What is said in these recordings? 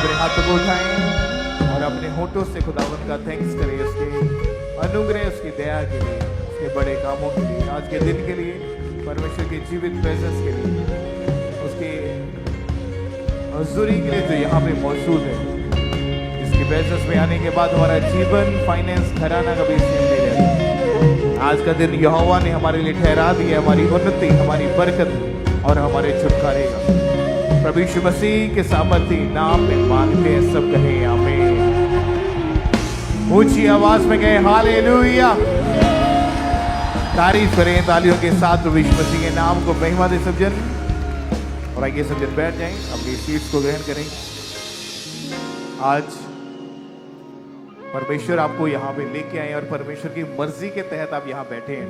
अपने हाथों को उठाएं और अपने होठों से खुदावंद का थैंक्स करें उसके अनुग्रह, उसकी दया के लिए, उसके बड़े कामों के लिए, आज के दिन के लिए, परमेश्वर के जीवित प्रेजेंस के लिए, उसके हजूरी के लिए जो यहाँ पे मौजूद है, इसकी प्रेजेंस में आने के बाद हमारा जीवन, फाइनेंस, घराना कभी सेम नहीं रहता। आज का दिन यहोवा ने हमारे लिए ठहरा दिया, हमारी उन्नति, हमारी बरकत और हमारे छुटकारे का। प्रभु यीशु मसीह के सामर्थी नाम में मांगते हैं, सब कहें आमीन। ऊंची आवाज में कहें हालेलुया। तारीफ करें तालियों के साथ प्रभु यीशु मसीह के नाम को महिमा दे सब जन। और आइए सब जन बैठ जाएं, अपनी सीट्स को ग्रहण करें। आज परमेश्वर आपको यहाँ पे लेके आए और परमेश्वर की मर्जी के तहत आप यहाँ बैठे हैं,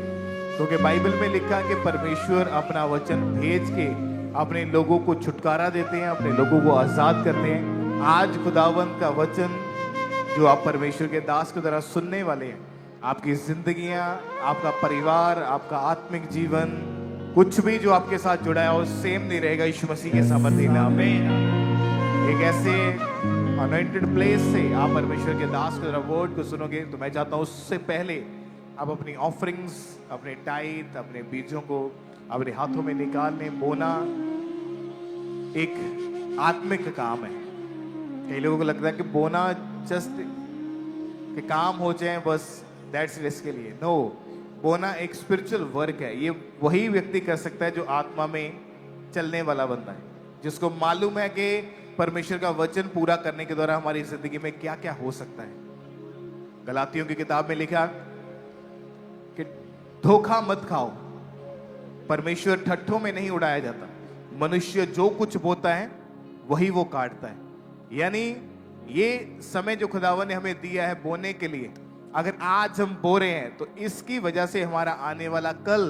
क्योंकि बाइबल में लिखा है कि परमेश्वर अपना वचन भेज के अपने लोगों को छुटकारा देते हैं, अपने लोगों को आजाद करते हैं। आज खुदावंत का वचन जो आप परमेश्वर के दास की तरह सुनने वाले हैं, आपकी जिंदगियां, आपका परिवार, आपका आत्मिक जीवन, कुछ भी जो आपके साथ जुड़ा है वो सेम नहीं रहेगा यीशु मसीह के सामर्थ्य नाम में। एक ऐसे अनॉइंटेड प्लेस से आप परमेश्वर के दास की तरह वर्ड को सुनोगे, तो मैं चाहता हूँ उससे पहले आप अपनी ऑफरिंग्स, अपने टाइट, अपने बीजों को अपने हाथों में निकालने। बोना एक आत्मिक काम है। कई लोगों को लगता है कि बोना जस्ट के काम हो जाए बस, दैट्स इट इसके लिए। नो, बोना एक स्पिरिचुअल वर्क है। ये वही व्यक्ति कर सकता है जो आत्मा में चलने वाला बंदा है, जिसको मालूम है कि परमेश्वर का वचन पूरा करने के द्वारा हमारी जिंदगी में क्या क्या हो सकता है। गलातियों की किताब में लिखा कि धोखा मत खाओ, परमेश्वर ठट्ठों में नहीं उड़ाया जाता। मनुष्य जो कुछ बोता है वही वो काटता है। यानी ये समय जो खुदावन ने हमें दिया है बोने के लिए, अगर आज हम बो रहे हैं तो इसकी वजह से हमारा आने वाला कल,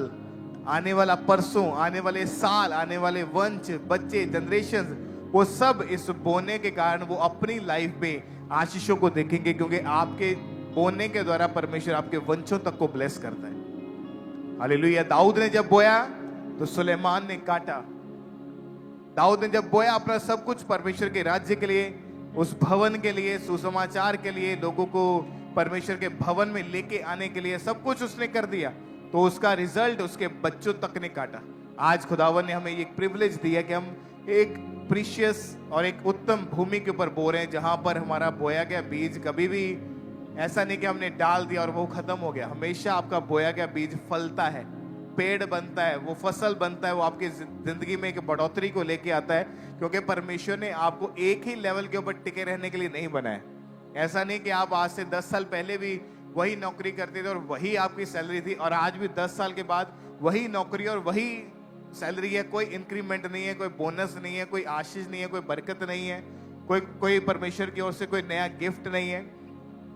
आने वाला परसों, आने वाले साल, आने वाले वंश, बच्चे, जनरेशन, वो सब इस बोने के कारण वो अपनी लाइफ में आशीषों को देखेंगे, क्योंकि आपके बोने के द्वारा परमेश्वर आपके वंशों तक को ब्लेस करता है। हालेलुया। दाऊद ने जब बोया तो सुलेमान ने काटा। दाऊद ने जब बोया अपना सब कुछ परमेश्वर के राज्य के लिए, उस भवन के लिए, सुसमाचार के लिए, लोगों को परमेश्वर के भवन में लेके आने के लिए सब कुछ उसने कर दिया, तो उसका रिजल्ट उसके बच्चों तक ने काटा। आज खुदावन ने हमें एक प्रिविलेज दिया कि हम एक प्रीशियस और एक उत्तम भूमि के ऊपर बो रहे हैं, जहां पर हमारा बोया गया बीज कभी भी ऐसा नहीं कि हमने डाल दिया और वो खत्म हो गया। हमेशा आपका बोया गया बीज फलता है, पेड़ बनता है, वो फसल बनता है, वो आपकी जिंदगी में एक बढ़ोतरी को लेके आता है, क्योंकि परमेश्वर ने आपको एक ही लेवल के ऊपर टिके रहने के लिए नहीं बनाया। ऐसा नहीं कि आप आज से 10 साल पहले भी वही नौकरी करते थे और वही आपकी सैलरी थी, और आज भी 10 साल के बाद वही नौकरी और वही सैलरी है। कोई इंक्रीमेंट नहीं है, कोई बोनस नहीं है, कोई आशीष नहीं है, कोई बरकत नहीं है, कोई परमेश्वर की ओर से कोई नया गिफ्ट नहीं है,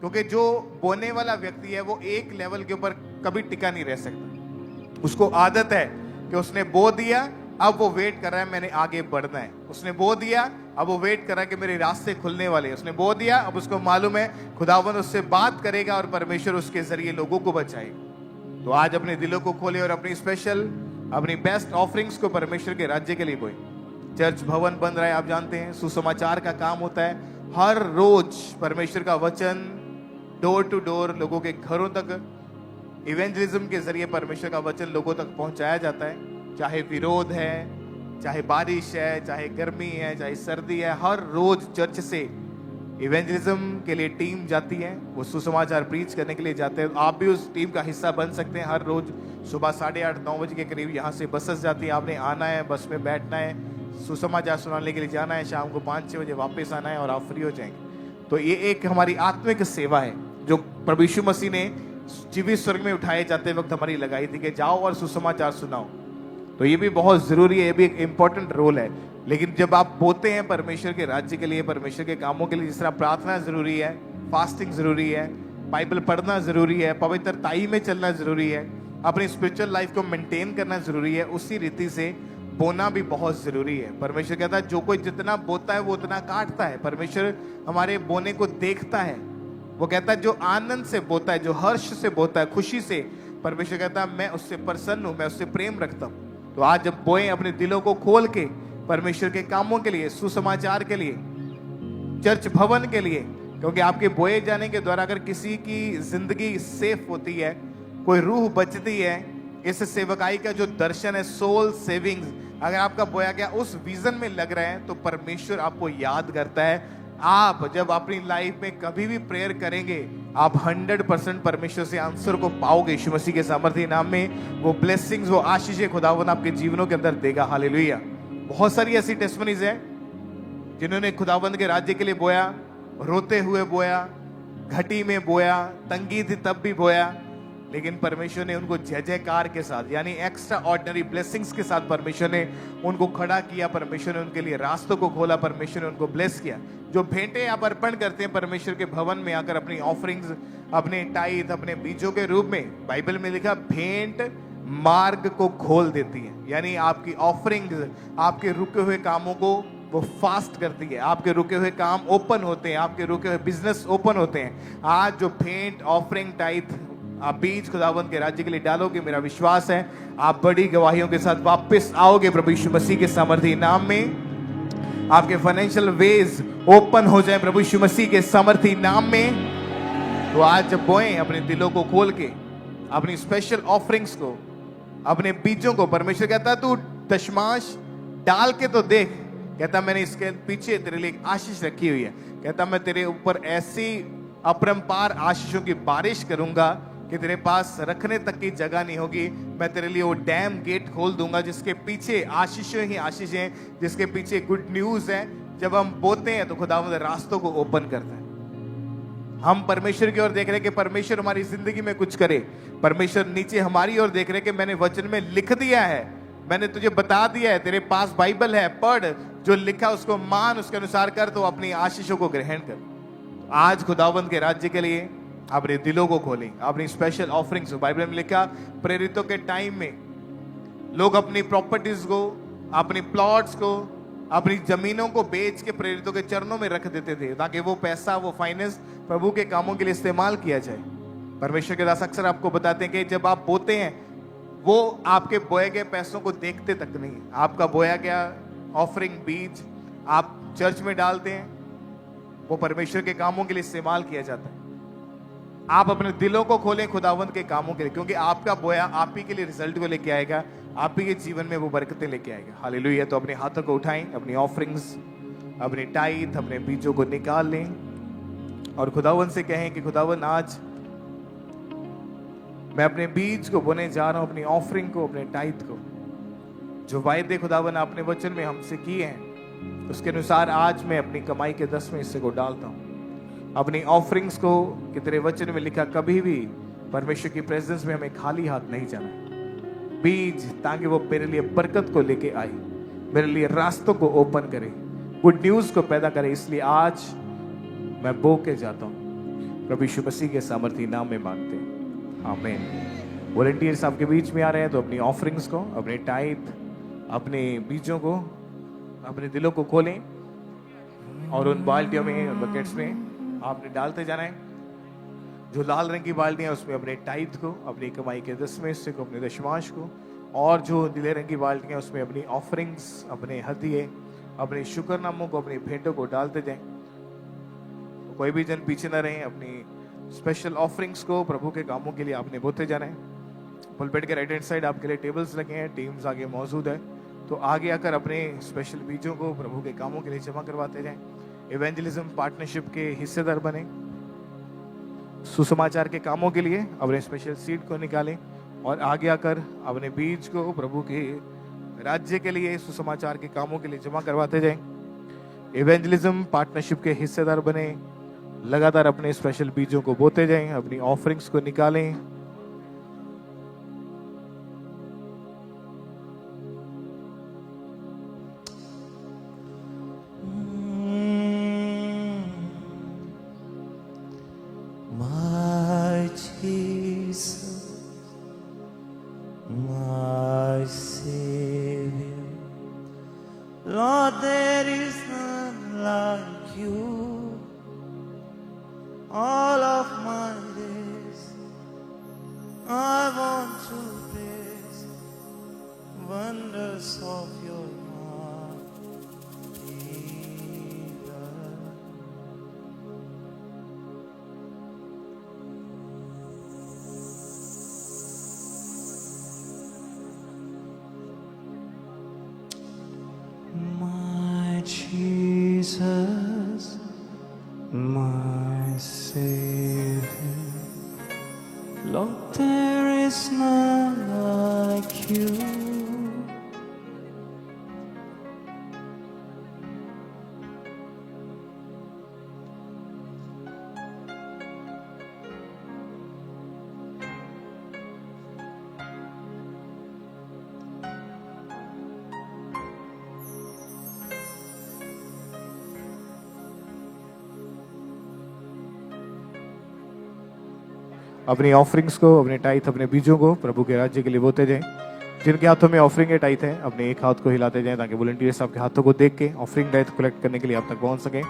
क्योंकि जो बोने वाला व्यक्ति है वो एक लेवल के ऊपर कभी टिका नहीं रह सकता। उसको आदत है कि उसने बो दिया, अब वो वेट कर रहा है मैंने आगे बढ़ना है। उसने बो दिया, अब वो वेट कर रहा है कि मेरे रास्ते खुलने वाले हैं। उसने बो दिया, अब उसको मालूम है खुदावन उससे बात करेगा और परमेश्वर उसके जरिए लोगों को बचाएगा। तो आज अपने दिलों को खोले और अपनी स्पेशल, अपनी बेस्ट ऑफरिंग्स को परमेश्वर के राज्य के लिए बोए। चर्च भवन बन रहा है, आप जानते हैं, सुसमाचार का काम होता है। हर रोज परमेश्वर का वचन डोर टू डोर लोगों के घरों तक इवेंजलिज्म के जरिए परमेश्वर का वचन लोगों तक पहुंचाया जाता है। चाहे विरोध है, चाहे बारिश है, चाहे गर्मी है, चाहे सर्दी है, हर रोज चर्च से इवेंजलिज्म के लिए टीम जाती है, वो सुसमाचार प्रीच करने के लिए जाते हैं। आप भी उस टीम का हिस्सा बन सकते हैं। हर रोज सुबह 8:30-9 बजे के करीब यहाँ से बसेस जाती है, आपने आना है, बस में बैठना है, सुसमाचार सुनाने के लिए जाना है, शाम को 5-6 बजे वापस आना है और आप फ्री हो जाएंगे। तो ये एक हमारी आत्मिक सेवा है जो प्रभु यीशु मसीह ने जीवित स्वर्ग में उठाए जाते वक्त हमारी लगाई थी कि जाओ और सुसमाचार सुनाओ। तो ये भी बहुत जरूरी है, ये भी एक इंपॉर्टेंट रोल है। लेकिन जब आप बोते हैं परमेश्वर के राज्य के लिए, परमेश्वर के कामों के लिए, जिस तरह प्रार्थना जरूरी है, फास्टिंग जरूरी है, बाइबल पढ़ना जरूरी है, पवित्रताई में चलना जरूरी है, अपनी स्पिरिचुअल लाइफ को मेंटेन करना जरूरी है, उसी रीति से बोना भी बहुत जरूरी है। परमेश्वर कहता है जो कोई जितना बोता है वो उतना काटता है। परमेश्वर हमारे बोने को देखता है। वो कहता है जो आनंद से बोता है, जो हर्ष से बोता है, खुशी से, परमेश्वर कहता है मैं उससे प्रसन्न हूं, मैं उससे प्रेम रखता हूं। तो आज जब बोए अपने दिलों को खोल के परमेश्वर के कामों के लिए, सुसमाचार के लिए, चर्च भवन के लिए, क्योंकि आपके बोए जाने के द्वारा अगर किसी की जिंदगी सेफ होती है, कोई रूह बचती है, इस सेवकाई का जो दर्शन है, सोल सेविंग्स, अगर आपका बोया गया उस विजन में लग रहा है, तो परमेश्वर आपको याद करता है। आप जब अपनी लाइफ में कभी भी प्रेयर करेंगे, आप 100% परमेश्वर से आंसर को पाओगे। यीशु मसीह के सामर्थ्य नाम में वो ब्लेसिंग्स, वो आशीषें खुदावन आपके जीवनों के अंदर देगा। हालेलुया। बहुत सारी ऐसी टेस्टमनीज है जिन्होंने खुदावंद के राज्य के लिए बोया, रोते हुए बोया, घटी में बोया, तंगी थी तब भी बोया, लेकिन परमेश्वर ने उनको जय जयकार के साथ, यानी एक्स्ट्रा ऑर्डिनरी ब्लेसिंग्स के साथ परमेश्वर ने उनको खड़ा किया, परमेश्वर ने उनके लिए रास्तों को खोला, परमेश्वर ने उनको ब्लेस किया। जो भेंटे आप अर्पण करते हैं परमेश्वर के भवन में आकर, अपनी ऑफरिंग्स, अपने टाइथ, अपने बीजों के रूप में, बाइबल में लिखा भेंट मार्ग को खोल देती है, यानी आपकी ऑफरिंग्स आपके रुके हुए कामों को वो फास्ट करती है, आपके रुके हुए काम ओपन होते हैं, आपके रुके हुए बिजनेस ओपन होते हैं। आज जो भेंट, ऑफरिंग, टाइथ आप बीज खुदावंत के राज्य के लिए डालोगे, मेरा विश्वास है आप बड़ी गवाहियों के साथ वापस आओगे प्रभु यीशु मसीह के सामर्थ्य नाम में। आपके फाइनेंशियल वेज ओपन हो जाए प्रभु यीशु मसीह के सामर्थ्य नाम में। तो आज जब बोएं, अपने दिलों को खोल के, अपनी स्पेशल ऑफरिंग्स को, अपने बीजों को, परमेश्वर कहता तू दशमांश डाल के तो देख, कहता मैंने इसके पीछे तेरे लिए आशीष रखी हुई है, कहता मैं तेरे ऊपर ऐसी अपरंपार आशीषों की बारिश करूंगा कि तेरे पास रखने तक की जगह नहीं होगी। मैं तेरे लिए वो डैम गेट खोल दूंगा जिसके पीछे आशीषें ही आशीषें, जिसके पीछे गुड न्यूज है। जब हम बोते हैं तो खुदावंद रास्तों को ओपन करता है। हम परमेश्वर की ओर देख रहे हैं कि परमेश्वर हमारी जिंदगी में कुछ करे, परमेश्वर नीचे हमारी ओर देख रहे हैं कि मैंने वचन में लिख दिया है, मैंने तुझे बता दिया है, तेरे पास बाइबल है, पढ़, जो लिखा उसको मान, उसके अनुसार कर, तो अपनी आशीषों को ग्रहण कर। आज खुदावंद के राज्य के लिए अपने दिलों को खोलें, अपनी स्पेशल ऑफरिंग्स। बाइबल में लिखा प्रेरितों के टाइम में लोग अपनी प्रॉपर्टीज को, अपनी प्लॉट्स को, अपनी जमीनों को बेच के प्रेरितों के चरणों में रख देते थे, ताकि वो पैसा, वो फाइनेंस प्रभु के कामों के लिए इस्तेमाल किया जाए। परमेश्वर के दास अक्सर आपको बताते हैं कि जब आप बोते हैं, वो आपके बोए गए पैसों को देखते तक नहीं। आपका बोया गया ऑफरिंग, बीज आप चर्च में डालते हैं, वो परमेश्वर के कामों के लिए इस्तेमाल किया जाता है। आप अपने दिलों को खोलें खुदावंत के कामों के लिए, क्योंकि आपका बोया आप ही के लिए रिजल्ट को लेके आएगा, आप ही के जीवन में वो बरकतें लेके आएगा। हालेलुया। तो अपने हाथों को उठाएं, अपनी ऑफरिंग्स, अपने टाइथ, अपने बीजों को निकाल लें और खुदावंत से कहें कि खुदावंत आज मैं अपने बीज को बोने जा रहा हूं, अपनी ऑफरिंग को, अपने टाइथ को। जो वायदे खुदावंत आपने वचन में हमसे किए हैं, उसके अनुसार आज मैं अपनी कमाई के 10वें हिस्से को डालता हूं, अपनी ऑफरिंग्स को, कि तेरे वचन में लिखा कभी भी परमेश्वर की प्रेजेंस में हमें खाली हाथ नहीं जाना। बीज ताकि वो मेरे लिए बरकत को लेके आए, मेरे लिए रास्तों को ओपन करे, गुड न्यूज को पैदा करे। इसलिए आज मैं बो के जाता हूं, प्रभु यीशु मसीह के सामर्थ्य नाम में मांगते हैं, आमीन। वॉलंटियर्स आपके बीच में आ रहे हैं, तो अपनी ऑफरिंग्स को, अपने टाइथ, अपने बीजों को, अपने दिलों को खोलें और उन बाल्टियों में, उन बकेट्स में आपने डालते जाना है। जो लाल रंग की बाल्टियां, उसमें अपने टाइथ को, अपनी कमाई के 10वें हिस्से को, अपने दशमांश को, और जो नीले रंग की बाल्टियां, उसमें अपनी ऑफरिंग्स, अपने हदिये, अपने शुक्रनामों को, अपनी भेंटों को डालते जाएं। तो कोई भी जन पीछे ना रहे, अपनी स्पेशल ऑफरिंग्स को प्रभु के कामों के लिए आपने बोते जाना है। पुलपिट के राइट हैंड साइड आपके लिए टेबल्स लगे हैं, टीम्स आगे मौजूद है, तो आगे आकर अपने स्पेशल बीजों को प्रभु के कामों के लिए जमा करवाते जाएं। इवेंजलिज्म पार्टनरशिप के हिस्सेदार बने, सुसमाचार के कामों के लिए अपने स्पेशल सीड को निकालें और आगे आकर अपने बीज को प्रभु के राज्य के लिए, सुसमाचार के कामों के लिए जमा करवाते जाएं। इवेंजलिज्म पार्टनरशिप के हिस्सेदार बने, लगातार अपने स्पेशल बीजों को बोते जाएं, अपनी ऑफरिंग्स को निकालें। My Savior, Lord, there is none like you. All of my days, I want to praise wonders of your mighty love. my Savior. Lord, there is none like you. अपनी offerings को, अपने tithe, अपने बीजों को प्रभु के राज्य के लिए बोते जाएं। जिनके हाथों में ऑफरिंग है, टाइथ है, अपने एक हाथ को हिलाते जाएं ताकि वॉलंटियर्स आपके हाथों को देख के ऑफरिंग टाइथ कलेक्ट करने के लिए आप तक पहुंच सकें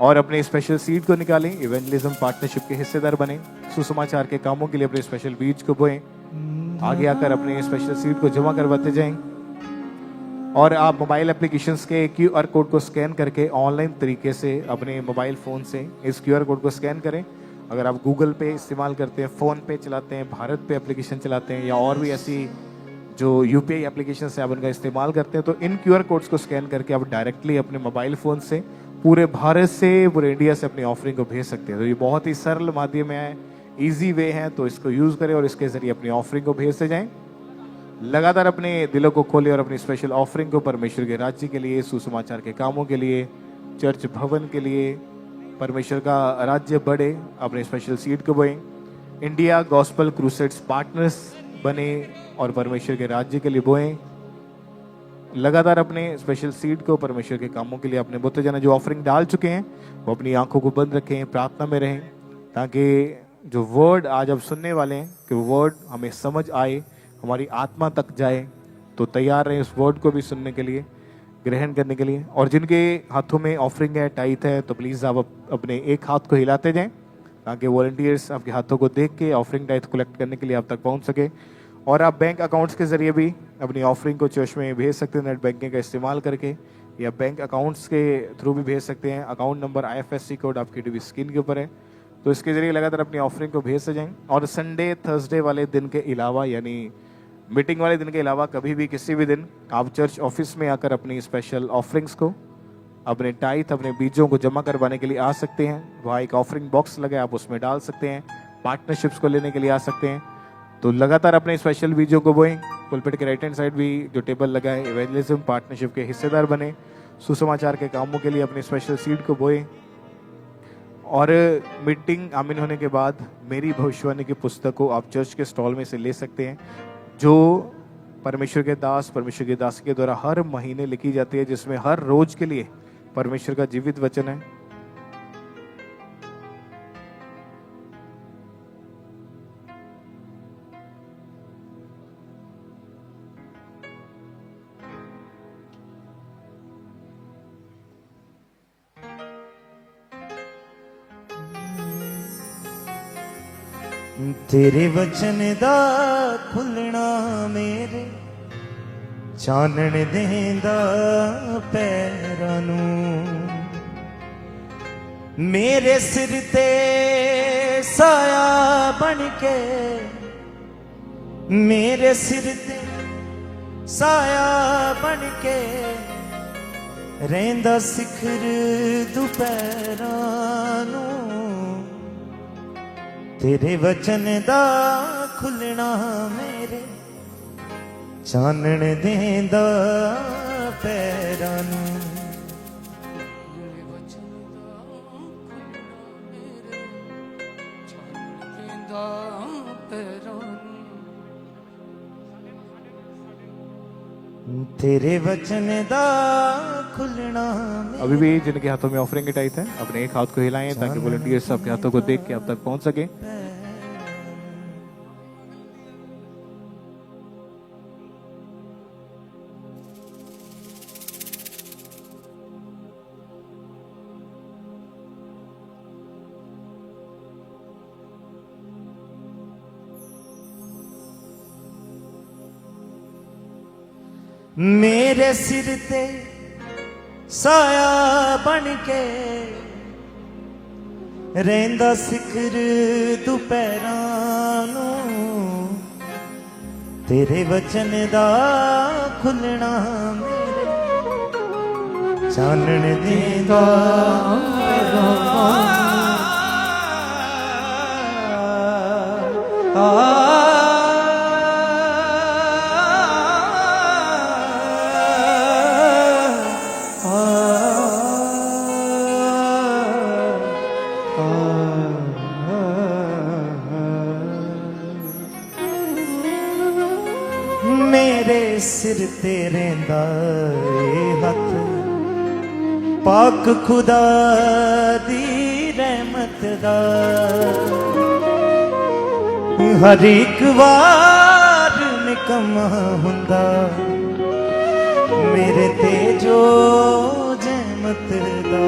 और अपने स्पेशल सीड को निकालें। इवेंजलिज्म पार्टनरशिप के हिस्सेदार बने। सुसमाचार के कामों के लिए अपने स्पेशल बीज को बोएं। आगे आकर अपने स्पेशल सीड को जमा करवाते जाएं और आप मोबाइल एप्लीकेशंस के QR कोड को स्कैन करके ऑनलाइन तरीके से अपने मोबाइल फ़ोन से इस QR कोड को स्कैन करें। अगर आप गूगल पे इस्तेमाल करते हैं, फ़ोन पे चलाते हैं, भारत पे एप्लीकेशन चलाते हैं या और भी ऐसी जो UPI एप्लीकेशन है आप उनका इस्तेमाल करते हैं, तो इन QR कोड्स को स्कैन करके आप डायरेक्टली अपने मोबाइल फ़ोन से पूरे भारत से, पूरे इंडिया से अपनी ऑफरिंग को भेज सकते हैं। तो ये बहुत ही सरल माध्यम है, ईजी वे है, तो इसको यूज़ करें और इसके ज़रिए अपनी ऑफरिंग को भेजते जाएँ। लगातार अपने दिलों को खोले और अपनी स्पेशल ऑफरिंग को परमेश्वर के राज्य के लिए, सुसमाचार के कामों के लिए, चर्च भवन के लिए, परमेश्वर का राज्य बढ़े, अपने स्पेशल सीड को बोएं। इंडिया गॉस्पल क्रूसेड्स पार्टनर्स बने और परमेश्वर के राज्य के लिए बोएं। लगातार अपने स्पेशल सीड को परमेश्वर के कामों के लिए अपने बोते जाना। जो ऑफरिंग डाल चुके हैं वो अपनी आंखों को बंद रखें, प्रार्थना में रहें ताकि जो वर्ड आज आप सुनने वाले हैं कि वो वर्ड हमें समझ आए, हमारी आत्मा तक जाए। तो तैयार रहें उस वर्ड को भी सुनने के लिए, ग्रहण करने के लिए। और जिनके हाथों में ऑफरिंग है, टाइथ है, तो प्लीज़ आप अपने एक हाथ को हिलाते जाएं ताकि वॉलंटियर्स आपके हाथों को देख के ऑफरिंग टाइथ कलेक्ट करने के लिए आप तक पहुंच सके। और आप बैंक अकाउंट्स के जरिए भी अपनी ऑफरिंग को चर्च में भेज सकते हैं, नेट बैंकिंग का इस्तेमाल करके, या बैंक अकाउंट्स के थ्रू भी भेज सकते हैं। अकाउंट नंबर IFSC कोड आपकी टीवी स्क्रीन के ऊपर है, तो इसके जरिए लगातार अपनी ऑफरिंग को भेजते जाएं। और संडे थर्सडे वाले दिन के अलावा, यानी मीटिंग वाले दिन के अलावा, कभी भी किसी भी दिन आप चर्च ऑफिस में आकर अपनी स्पेशल ऑफरिंग्स को, अपने टाइथ, अपने बीजों को जमा करवाने के लिए आ सकते हैं। वहाँ एक ऑफरिंग बॉक्स लगा है, आप उसमें डाल सकते हैं। पार्टनरशिप्स को लेने के लिए आ सकते हैं। तो लगातार अपने स्पेशल बीजों को बोएं। पुलपिट के राइट हैंड साइड भी जो टेबल लगा है, इवेंजलिज्म पार्टनरशिप के हिस्सेदार बने। सुसमाचार के कामों के लिए अपने स्पेशल सीड को बोएं। और मीटिंग आमीन होने के बाद मेरी भविष्यवाणी की पुस्तक को आप चर्च के स्टॉल में से ले सकते हैं, जो परमेश्वर के दास, परमेश्वर के दास के द्वारा हर महीने लिखी जाती है, जिसमें हर रोज के लिए परमेश्वर का जीवित वचन है। तेरे वचन दा खुलना मेरे चानण देंदा पैरां नूं, मेरे सिर ते साया बन के, मेरे सिर ते साया बन के रहिंदा सिखर दुपहरां नूं। तेरे वचन दा खुलना मेरे चानण देंदा पैरां नूं। तेरे वचन दा खुलना। अभी भी जिनके हाथों में ऑफरिंग की टाइप है, अपने एक हाथ को हिलाएं ताकि वॉलंटियर्स आपके हाथों को देख के आप तक पहुंच सके। मेरे सिर ते साया बन के रहिंदा सिखर दुपहरां नूं। तेरे वचन दा खुलना मेरे ਚਾਨਣ ਦੇਂਦਾ मेरे सिर ते रहिंदा ए हथ पाक खुदा दी रहमत दा हर एक वार निकम्मा हुंदा मेरे ते जो जहमत दा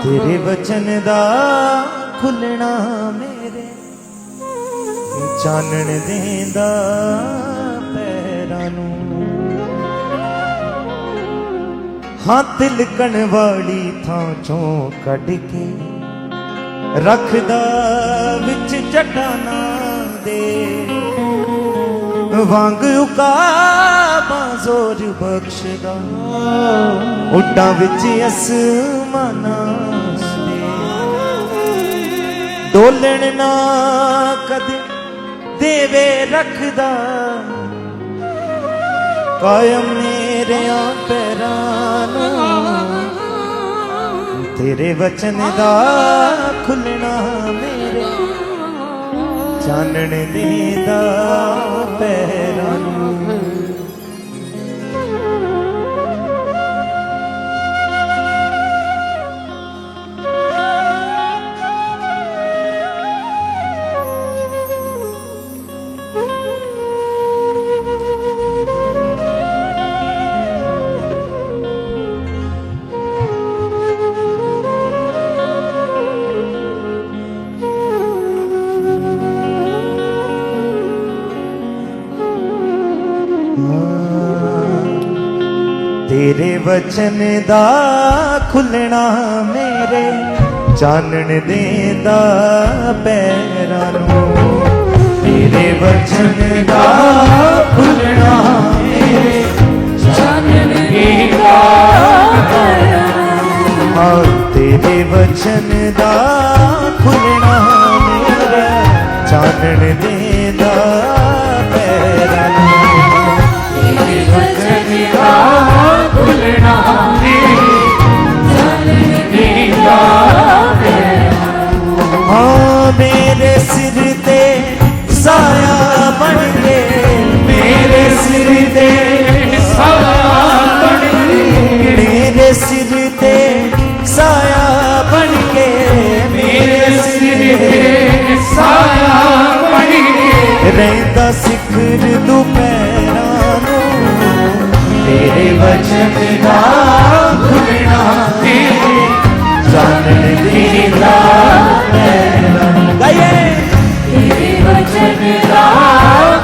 तेरे वचन दा खुलना मेरे चानण देंदा पैरां नूं हाँ तिलकण वाली थां चों कढ के रखदा विच चट्टानां दे वांग उकाबां जोर बख्शदा उड्डां विच असमानां डोलण ना कदे देवे रखदा कायम मेरे पैरां नूं तेरे वचन दा खुलना मेरे चानण देंदा पैरां नूं तेरे वचन दा खुलना मेरे चानण देंदा पैरां नूं तेरे वचन दा खुलना मेरे चानण देंदा पैरां नूं तेरे वचन दा खुलना मेरे चानण देंदा पैरां नूं तेरे वचन दा खुलना मेरे चानण देंदा हाँ मेरे सिर ते साया बन के मेरे सिर ते साया बन के मेरे सिर ते साया बन के मेरे सिर ते साया बन के रहंदा सिखर दुपहरां नूं तेरे वचन दा खुलना मेरे चानण देंदा पैरां नूं तेरे वचन दा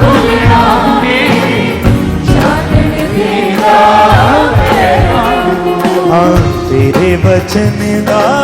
खुलना मेरे चानण देंदा पैरां नूं तेरे वचन दा